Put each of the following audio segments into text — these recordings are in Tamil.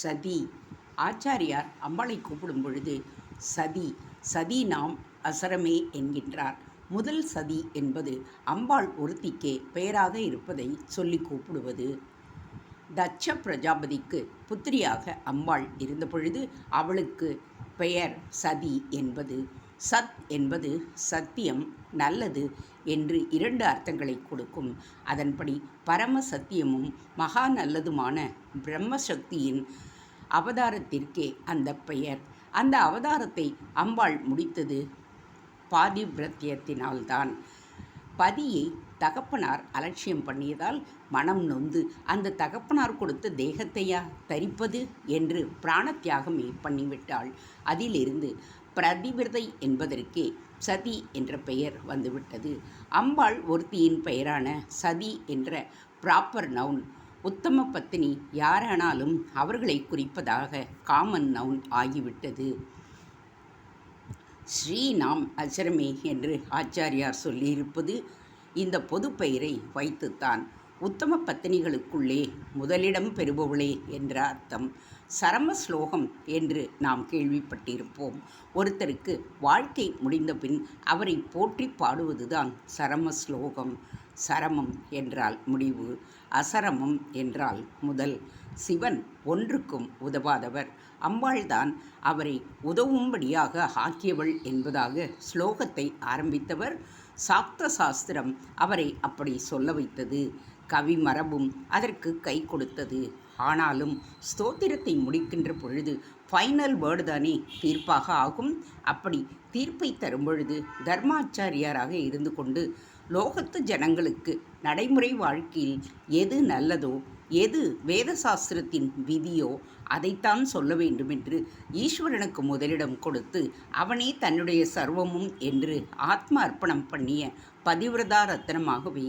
சதி. ஆச்சாரியார் அம்பாளை கூப்பிடும் பொழுது சதி சதி நாம் அசரமே என்கின்றார். முதல் சதி என்பது அம்பாள் ஒருத்திக்கே பெயராக இருப்பதை சொல்லி கூப்பிடுவது. தட்ச பிரஜாபதிக்கு புத்திரியாக அம்பாள் இருந்த பொழுது அவளுக்கு பெயர் சதி என்பது. சத் என்பது சத்தியம், நல்லது என்று இரண்டு அர்த்தங்களை கொடுக்கும். அதன்படி பரம சத்தியமும் மகா நல்லதுமான பிரம்மசக்தியின் அவதாரத்திற்கே அந்த பெயர். அந்த அவதாரத்தை அம்பாள் முடித்தது பாதிவிரத்தியத்தினால்தான். பதியை தகப்பனார் அலட்சியம் பண்ணியதால் மனம் நொந்து அந்த தகப்பனார் கொடுத்த தேகத்தையா தரிப்பது என்று பிராணத்தியாகமே பண்ணிவிட்டாள். அதிலிருந்து பிரதிவிரதை என்பதற்கே சதி என்ற பெயர் வந்துவிட்டது. அம்பாள் ஒருத்தியின் பெயரான சதி என்ற ப்ராப்பர் நவுன் உத்தம பத்தினி யாரானாலும் அவர்களை குறிப்பதாக காமன் நவுன் ஆகிவிட்டது. ஸ்ரீநாம் அச்சரமே என்று ஆச்சாரியார் சொல்லியிருப்பது இந்த பொது பெயரை வைத்துத்தான். உத்தம பத்தினிகளுக்குள்ளே முதலிடம் பெறுபவளே என்ற அர்த்தம். சரம ஸ்லோகம் என்று நாம் கேள்விப்பட்டிருப்போம். ஒருத்தருக்கு வாழ்க்கை முடிந்தபின் அவரை போற்றி பாடுவதுதான் சரம ஸ்லோகம். சரமம் என்றால் முடிவு, அசரமம் என்றால் முதல். சிவன் ஒன்றுக்கும் உதவாதவர், அம்பாள்தான் அவரை உதவும்படியாக ஆக்கியவள் என்பதாக ஸ்லோகத்தை ஆரம்பித்தவர். சாக்த சாஸ்திரம் அவரை அப்படி சொல்ல வைத்தது. கவி மரபும் அதற்கு கை கொடுத்தது. ஆனாலும் ஸ்தோத்திரத்தை முடிக்கின்ற பொழுது ஃபைனல் வேர்டு தானே தீர்ப்பாக ஆகும். அப்படி தீர்ப்பை தரும் பொழுது தர்மாச்சாரியாராக இருந்து கொண்டு லோகத்து ஜனங்களுக்கு நடைமுறை வாழ்க்கையில் எது நல்லதோ, எது வேத சாஸ்திரத்தின் விதியோ அதைத்தான் சொல்ல வேண்டுமென்று ஈஸ்வரனுக்கு முதலிடம் கொடுத்து அவனே தன்னுடைய சர்வமும் என்று ஆத்ம அர்ப்பணம் பண்ணிய பதிவிரதா ரத்னமாகவே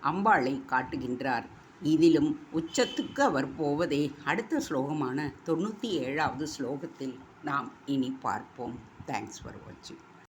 அம்பாளை காட்டுகின்றார். இதிலும் உச்சத்துக்கு அவர் போவதே அடுத்த ஸ்லோகமான 97வது ஸ்லோகத்தில் நாம் இனி பார்ப்போம். தேங்க்ஸ் ஃபார் வாட்சிங்.